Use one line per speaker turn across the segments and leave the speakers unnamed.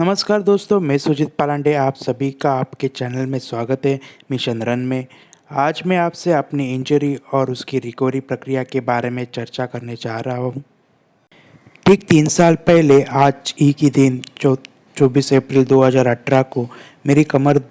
नमस्कार दोस्तों, मैं सुजीत पालांडे आप सभी का आपके चैनल में स्वागत है मिशन रन में। आज मैं आपसे अपनी इंजरी और उसकी रिकवरी प्रक्रिया के बारे में चर्चा करने जा रहा हूँ। ठीक 3 साल पहले आज ही के दिन 24 अप्रैल 2018 को मेरी कमर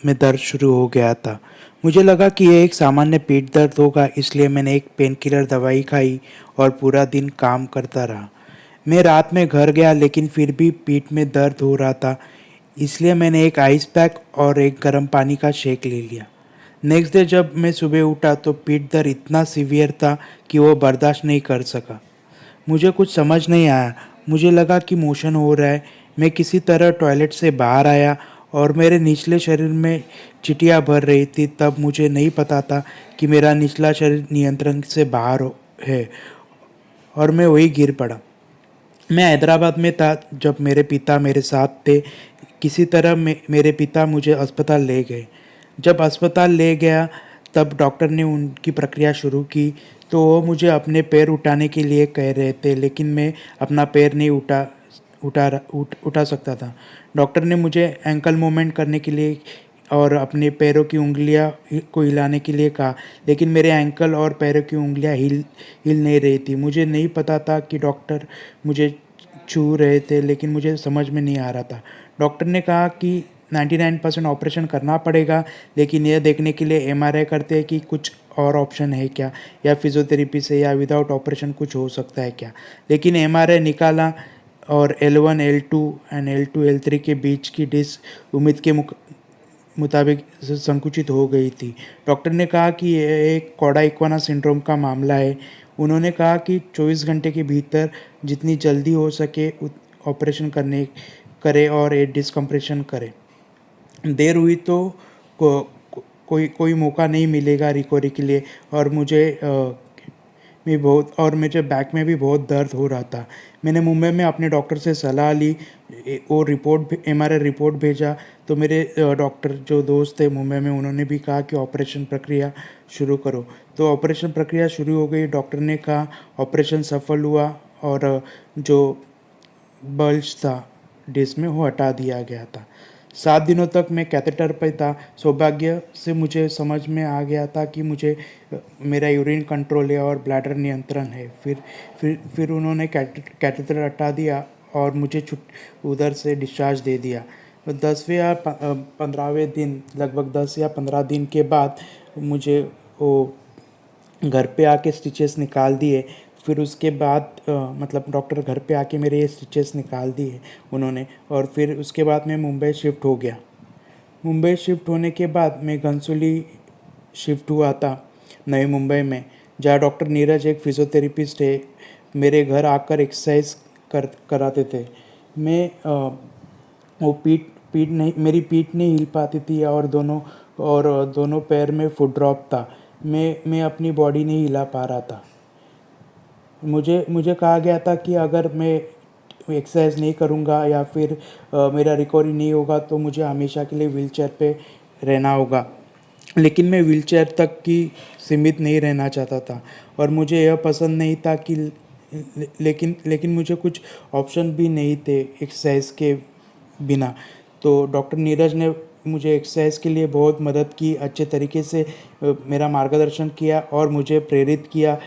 में दर्द शुरू हो गया था। मुझे लगा कि यह एक सामान्य पीठ दर्द होगा, इसलिए मैंने एक पेन किलर दवाई खाई और पूरा दिन काम करता रहा। मैं रात में घर गया लेकिन फिर भी पीठ में दर्द हो रहा था, इसलिए मैंने एक आइस पैक और एक गर्म पानी का शेक ले लिया। नेक्स्ट डे जब मैं सुबह उठा तो पीठ दर्द इतना सीवियर था कि वो बर्दाश्त नहीं कर सका। मुझे कुछ समझ नहीं आया। मुझे लगा कि मोशन हो रहा है। मैं किसी तरह टॉयलेट से बाहर आया और मेरे निचले शरीर में चिटियाँ भर रही थी। तब मुझे नहीं पता था कि मेरा निचला शरीर नियंत्रण से बाहर है और मैं वही गिर पड़ा। मैं हैदराबाद में था जब मेरे पिता मेरे साथ थे। किसी तरह मेरे पिता मुझे अस्पताल ले गए। जब अस्पताल ले गया तब डॉक्टर ने उनकी प्रक्रिया शुरू की। तो वो मुझे अपने पैर उठाने के लिए कह रहे थे, लेकिन मैं अपना पैर नहीं उठा सकता था। डॉक्टर ने मुझे एंकल मूवमेंट करने के लिए और अपने पैरों की उंगलियां को हिलाने के लिए कहा, लेकिन मेरे एंकल और पैरों की उंगलियां हिल नहीं रही थी। मुझे नहीं पता था कि डॉक्टर मुझे छू रहे थे, लेकिन मुझे समझ में नहीं आ रहा था। डॉक्टर ने कहा कि 99% ऑपरेशन करना पड़ेगा, लेकिन यह देखने के लिए एमआरआई करते हैं कि कुछ और ऑप्शन है क्या, या फिजियोथेरेपी से या विदाउट ऑपरेशन कुछ हो सकता है क्या। लेकिन एमआरआई निकाला और L1 L2 and L2 L3 के बीच की डिस्क उम्मीद के मुताबिक संकुचित हो गई थी। डॉक्टर ने कहा कि यह एक कौड़ा इक्वाना सिंड्रोम का मामला है। उन्होंने कहा कि 24 घंटे के भीतर जितनी जल्दी हो सके ऑपरेशन करे और एक डिस्कम्प्रेशन करे। देर हुई तो कोई मौका नहीं मिलेगा रिकवरी के लिए। और मुझे बैक में भी बहुत दर्द हो रहा था। मैंने मुंबई में अपने डॉक्टर से सलाह ली और एमआरआई रिपोर्ट भेजा। तो मेरे डॉक्टर जो दोस्त थे मुंबई में, उन्होंने भी कहा कि ऑपरेशन प्रक्रिया शुरू करो। तो ऑपरेशन प्रक्रिया शुरू हो गई। डॉक्टर ने कहा ऑपरेशन सफल हुआ और जो बल्ज था डिस्क में वो हटा दिया गया था। 7 दिनों तक मैं कैथेटर पर था। सौभाग्य से मुझे समझ में आ गया था कि मुझे मेरा यूरिन कंट्रोल है और ब्लैडर नियंत्रण है। फिर उन्होंने कैथेटर हटा दिया और मुझे उधर से डिस्चार्ज दे दिया। 10वें या 15वें दिन, लगभग 10 या 15 दिन के बाद मुझे वो घर पे आके स्टिचेस निकाल दिए। फिर उसके बाद मतलब डॉक्टर घर पे आके मेरे ये स्टिचेस निकाल दिए उन्होंने। और फिर उसके बाद मैं मुंबई शिफ्ट हो गया। मुंबई शिफ्ट होने के बाद मैं घनसोली शिफ्ट हुआ था नई मुंबई में, जहाँ डॉक्टर नीरज एक फिजियोथेरेपिस्ट है, मेरे घर आकर एक्सरसाइज कराते थे। मैं वो पीठ नहीं मेरी पीठ नहीं हिल पाती थी और दोनों पैर में फुट ड्रॉप था। मैं अपनी बॉडी नहीं हिला पा रहा था। मुझे कहा गया था कि अगर मैं एक्सरसाइज नहीं करूँगा या फिर मेरा रिकवरी नहीं होगा तो मुझे हमेशा के लिए व्हीलचेयर पे रहना होगा। लेकिन मैं व्हीलचेयर तक की सीमित नहीं रहना चाहता था और मुझे यह पसंद नहीं था कि लेकिन मुझे कुछ ऑप्शन भी नहीं थे एक्सरसाइज के बिना। तो डॉक्टर नीरज ने मुझे एक्सरसाइज के लिए बहुत मदद की, अच्छे तरीके से मेरा मार्गदर्शन किया और मुझे प्रेरित किया।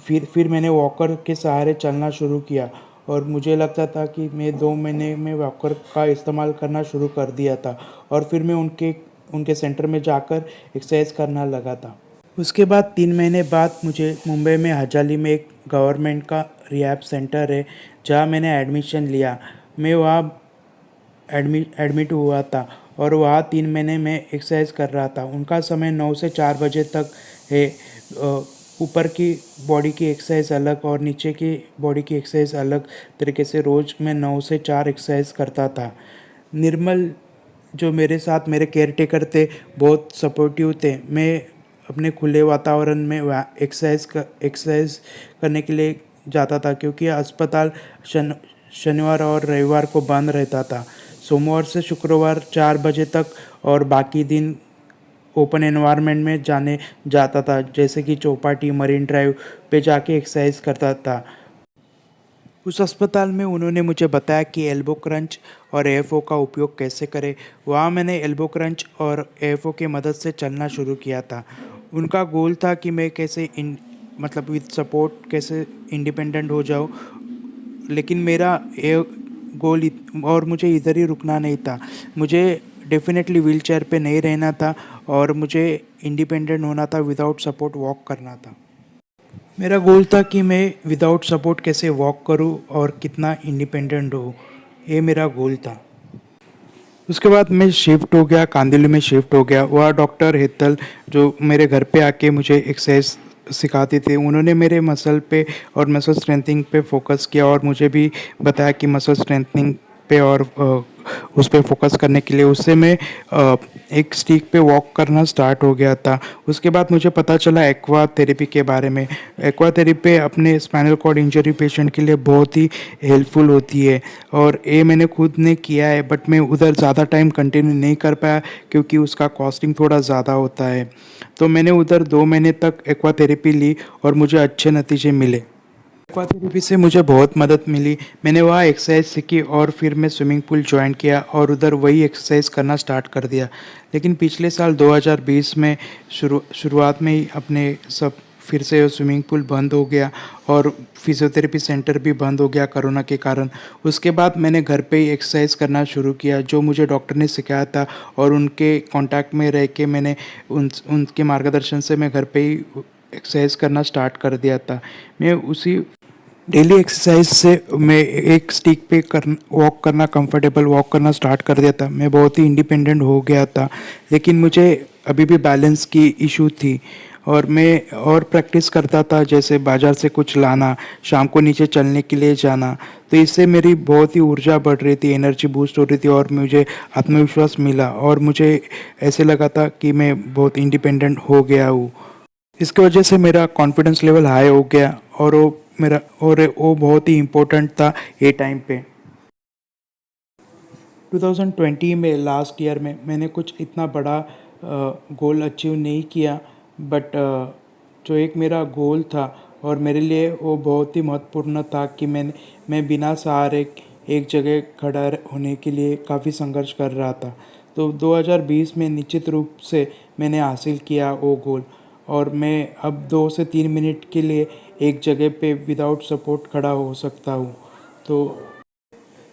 फिर मैंने वॉकर के सहारे चलना शुरू किया और मुझे लगता था कि मैं 2 महीने में वॉकर का इस्तेमाल करना शुरू कर दिया था। और फिर मैं उनके सेंटर में जाकर एक्सरसाइज करना लगा था। उसके बाद 3 महीने बाद मुझे मुंबई में हजाली में एक गवर्नमेंट का रिहैब सेंटर है, जहाँ मैंने एडमिशन लिया। मैं वहाँ एडमिट हुआ था और वहाँ 3 महीने में एक्सरसाइज कर रहा था। उनका समय 9 से 4 बजे तक है। ऊपर की बॉडी की एक्सरसाइज अलग और नीचे की बॉडी की एक्सरसाइज अलग तरीके से रोज़ मैं 9 से 4 एक्सरसाइज करता था। निर्मल जो मेरे साथ मेरे केयर टेकर थे, बहुत सपोर्टिव थे। मैं अपने खुले वातावरण में एक्सरसाइज करने के लिए जाता था, क्योंकि अस्पताल शनिवार और रविवार को बंद रहता था। सोमवार से शुक्रवार 4 बजे तक और बाकी दिन ओपन एनवायरनमेंट में जाता था, जैसे कि चौपाटी, मरीन ड्राइव पे जाके एक्सरसाइज करता था। उस अस्पताल में उन्होंने मुझे बताया कि एल्बो क्रंच और एएफओ का उपयोग कैसे करें। वहाँ मैंने एल्बो क्रंच और एएफओ की मदद से चलना शुरू किया था। उनका गोल था कि मैं कैसे मतलब विद सपोर्ट कैसे इंडिपेंडेंट हो जाऊँ। लेकिन मेरा ये गोल और मुझे इधर ही रुकना नहीं था। मुझे डेफिनेटली व्हील चेयर पर नहीं रहना था और मुझे इंडिपेंडेंट होना था, विदाउट सपोर्ट वॉक करना था। मेरा गोल था कि मैं विदाउट सपोर्ट कैसे वॉक करूं और कितना इंडिपेंडेंट हो, ये मेरा गोल था। उसके बाद मैं शिफ्ट हो गया, कांदिवली में शिफ्ट हो गया। वह डॉक्टर हेतल जो मेरे घर पे आके मुझे एक्सरसाइज सिखाते थे, उन्होंने मेरे मसल पे और मसल स्ट्रेंथनिंग पे फोकस किया और मुझे भी बताया कि मसल स्ट्रेंथनिंग पे और उस पे फोकस करने के लिए उससे मैं एक स्टिक पे वॉक करना स्टार्ट हो गया था। उसके बाद मुझे पता चला एक्वा थेरेपी के बारे में। एक्वा थेरेपी अपने स्पाइनल कॉर्ड इंजरी पेशेंट के लिए बहुत ही हेल्पफुल होती है और ये मैंने खुद ने किया है, बट मैं उधर ज़्यादा टाइम कंटिन्यू नहीं कर पाया क्योंकि उसका कॉस्टिंग थोड़ा ज़्यादा होता है। तो मैंने उधर 2 महीने तक एक्वा थेरेपी ली और मुझे अच्छे नतीजे मिले। एक्वा थेरेपी से मुझे बहुत मदद मिली। मैंने वहाँ एक्सरसाइज सीखी और फिर मैं स्विमिंग पूल ज्वाइन किया और उधर वही एक्सरसाइज करना स्टार्ट कर दिया। लेकिन पिछले साल 2020 में शुरुआत में ही अपने सब फिर से स्विमिंग पूल बंद हो गया और फिजियोथेरेपी सेंटर भी बंद हो गया कोरोना के कारण। उसके बाद मैंने घर पे ही एक्सरसाइज करना शुरू किया जो मुझे डॉक्टर ने सिखाया था और उनके कांटेक्ट में रह के मैंने उनके मार्गदर्शन से मैं घर पे ही एक्सरसाइज करना स्टार्ट कर दिया था। मैं उसी डेली एक्सरसाइज से मैं एक स्टिक पे वॉक करना, कंफर्टेबल वॉक करना स्टार्ट कर दिया था। मैं बहुत ही इंडिपेंडेंट हो गया था, लेकिन मुझे अभी भी बैलेंस की इशू थी और मैं और प्रैक्टिस करता था, जैसे बाज़ार से कुछ लाना, शाम को नीचे चलने के लिए जाना। तो इससे मेरी बहुत ही ऊर्जा बढ़ रही थी, एनर्जी बूस्ट हो रही थी और मुझे आत्मविश्वास मिला और मुझे ऐसे लगा था कि मैं बहुत इंडिपेंडेंट हो गया हूँ। इसकी वजह से मेरा कॉन्फिडेंस लेवल हाई हो गया और वो बहुत ही इम्पोर्टेंट था ये टाइम पे। 2020 में लास्ट ईयर में मैंने कुछ इतना बड़ा गोल अचीव नहीं किया, बट जो एक मेरा गोल था और मेरे लिए वो बहुत ही महत्वपूर्ण था कि मैं बिना सहारे एक जगह खड़ा होने के लिए काफ़ी संघर्ष कर रहा था। तो 2020 में निश्चित रूप से मैंने हासिल किया वो गोल और मैं अब 2 से 3 मिनट के लिए एक जगह पे विदाउट सपोर्ट खड़ा हो सकता हूँ। तो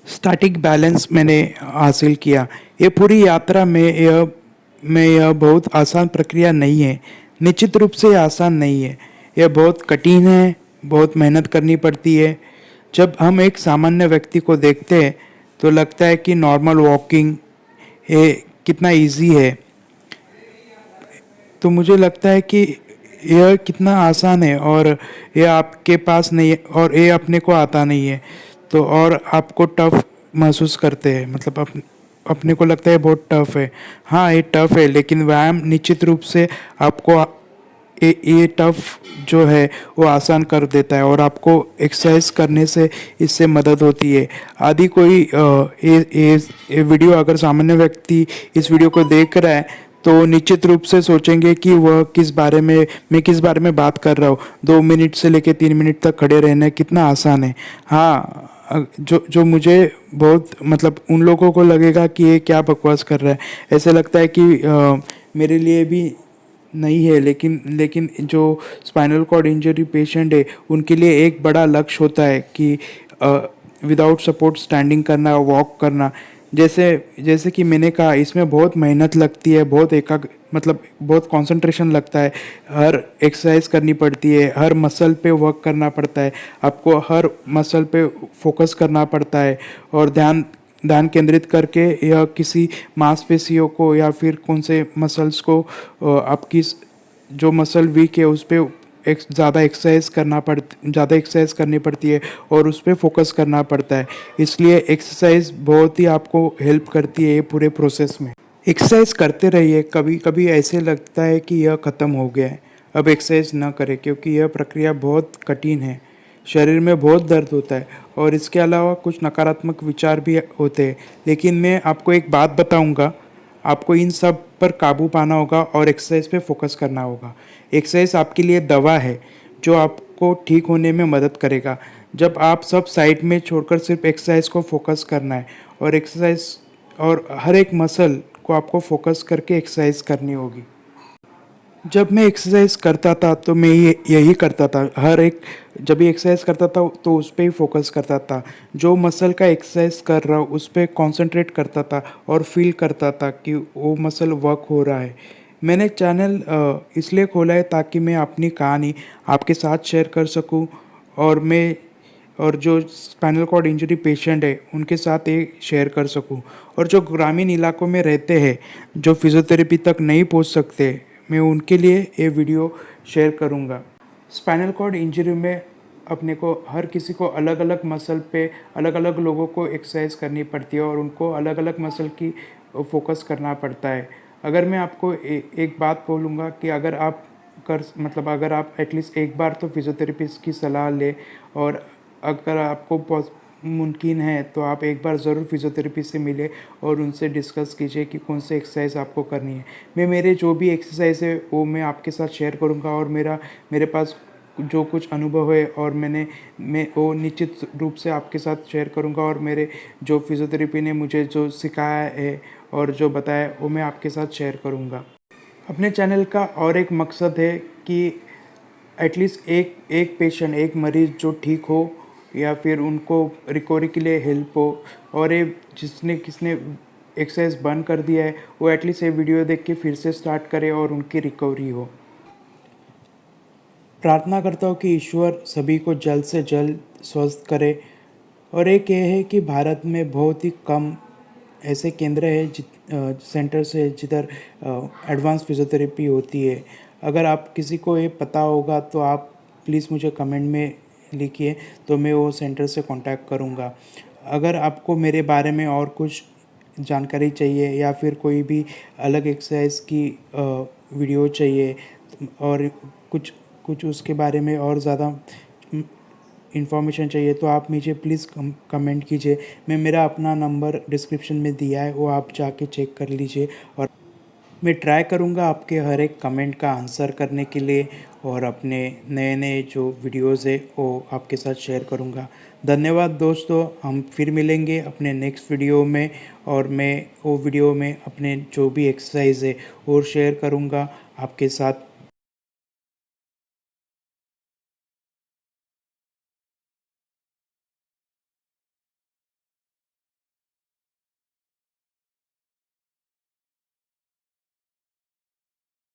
स्टैटिक बैलेंस मैंने हासिल किया। ये पूरी यात्रा में यह बहुत आसान प्रक्रिया नहीं है। निश्चित रूप से आसान नहीं है। यह बहुत कठिन है, बहुत मेहनत करनी पड़ती है। जब हम एक सामान्य व्यक्ति को देखते हैं तो लगता है कि नॉर्मल वॉकिंग ये कितना इजी है। तो मुझे लगता है कि यह कितना आसान है और यह आपके पास नहीं है और ये अपने को आता नहीं है, तो और आपको टफ महसूस करते हैं, मतलब अपने को लगता है बहुत टफ है। हाँ, ये टफ है, लेकिन व्यायाम निश्चित रूप से आपको ये टफ जो है वो आसान कर देता है और आपको एक्सरसाइज करने से इससे मदद होती है। आदि कोई ये वीडियो अगर सामान्य व्यक्ति इस वीडियो को देख रहा है तो निश्चित रूप से सोचेंगे कि वह मैं किस बारे में बात कर रहा हूँ। 2 मिनट से लेकर 3 मिनट तक खड़े रहना कितना आसान है। हाँ, जो मुझे बहुत मतलब उन लोगों को लगेगा कि ये क्या बकवास कर रहा है, ऐसे लगता है कि मेरे लिए भी नहीं है, लेकिन जो स्पाइनल कॉर्ड इंजरी पेशेंट है उनके लिए एक बड़ा लक्ष्य होता है कि विदाउट सपोर्ट स्टैंडिंग करना, वॉक करना। जैसे जैसे कि मैंने कहा, इसमें बहुत मेहनत लगती है, मतलब बहुत कंसंट्रेशन लगता है। हर एक्सरसाइज करनी पड़ती है, हर मसल पे वर्क करना पड़ता है, आपको हर मसल पे फोकस करना पड़ता है और ध्यान ध्यान केंद्रित करके या किसी मांसपेशियों को या फिर कौन से मसल्स को आपकी जो मसल वीक है उस पर ज़्यादा एक्सरसाइज करनी पड़ती है और उस पर फोकस करना पड़ता है। इसलिए एक्सरसाइज बहुत ही आपको हेल्प करती है ये पूरे प्रोसेस में। एक्सरसाइज करते रहिए। कभी कभी ऐसे लगता है कि यह ख़त्म हो गया है, अब एक्सरसाइज ना करें, क्योंकि यह प्रक्रिया बहुत कठिन है। शरीर में बहुत दर्द होता है और इसके अलावा कुछ नकारात्मक विचार भी होते हैं। लेकिन मैं आपको एक बात बताऊंगा, आपको इन सब पर काबू पाना होगा और एक्सरसाइज पे फोकस करना होगा। एक्सरसाइज आपके लिए दवा है जो आपको ठीक होने में मदद करेगा। जब आप सब साइड में छोड़कर सिर्फ एक्सरसाइज को फोकस करना है और एक्सरसाइज और हर एक मसल को आपको फोकस करके एक्सरसाइज करनी होगी। जब मैं एक्सरसाइज करता था तो मैं ये यही करता था, हर एक जब भी एक्सरसाइज करता था तो उस पर ही फोकस करता था। जो मसल का एक्सरसाइज कर रहा हूँ उस पर कंसंट्रेट करता था और फील करता था कि वो मसल वर्क हो रहा है। मैंने चैनल इसलिए खोला है ताकि मैं अपनी कहानी आपके साथ शेयर कर सकूं और जो स्पाइनल कॉर्ड इंजरी पेशेंट है उनके साथ ये शेयर कर सकूं, और जो ग्रामीण इलाकों में रहते हैं जो फिजियोथेरेपी तक नहीं पहुंच सकते, मैं उनके लिए ये वीडियो शेयर करूंगा। स्पाइनल कॉर्ड इंजरी में अपने को हर किसी को अलग अलग मसल पे अलग अलग लोगों को एक्सरसाइज करनी पड़ती है और उनको अलग अलग मसल की फोकस करना पड़ता है। अगर मैं आपको एक बात बोलूँगा कि अगर आप एटलीस्ट एक बार तो फिजियोथेरेपिस्ट की सलाह ले, और अगर आपको मुमकिन है तो आप एक बार ज़रूर फिजियोथेरेपी से मिले और उनसे डिस्कस कीजिए कि कौन से एक्सरसाइज आपको करनी है। मैं मेरे जो भी एक्सरसाइज है वो मैं आपके साथ शेयर करूँगा, और मेरे पास जो कुछ अनुभव है और मैं वो निश्चित रूप से आपके साथ शेयर करूँगा, और मेरे जो फिजियोथेरेपी ने मुझे जो सिखाया है और जो बताया है वो मैं आपके साथ शेयर करूँगा। अपने चैनल का और एक मकसद है कि एटलीस्ट एक एक पेशेंट, एक मरीज़ जो ठीक हो या फिर उनको रिकवरी के लिए हेल्प हो, और ये किसने एक्सरसाइज बंद कर दिया है वो एटलीस्ट ये वीडियो देख के फिर से स्टार्ट करे और उनकी रिकवरी हो। प्रार्थना करता हूँ कि ईश्वर सभी को जल्द से जल्द स्वस्थ करे। और एक ये है कि भारत में बहुत ही कम ऐसे केंद्र है सेंटर्स है जिधर एडवांस फिजियोथेरेपी होती है। अगर आप किसी को ये पता होगा तो आप प्लीज़ मुझे कमेंट में लिखिए, तो मैं वो सेंटर से कांटेक्ट करूँगा। अगर आपको मेरे बारे में और कुछ जानकारी चाहिए या फिर कोई भी अलग एक्सरसाइज की वीडियो चाहिए और कुछ कुछ उसके बारे में और ज़्यादा इन्फॉर्मेशन चाहिए तो आप मुझे प्लीज़ कमेंट कीजिए। मेरा अपना नंबर डिस्क्रिप्शन में दिया है, वो आप जाके चेक कर लीजिए, और मैं ट्राई करूँगा आपके हर एक कमेंट का आंसर करने के लिए, और अपने नए नए जो वीडियोज़ है वो आपके साथ शेयर करूँगा। धन्यवाद दोस्तों, हम फिर मिलेंगे अपने नेक्स्ट वीडियो में, और मैं वो वीडियो में अपने जो भी एक्सरसाइज है वो शेयर करूँगा आपके साथ।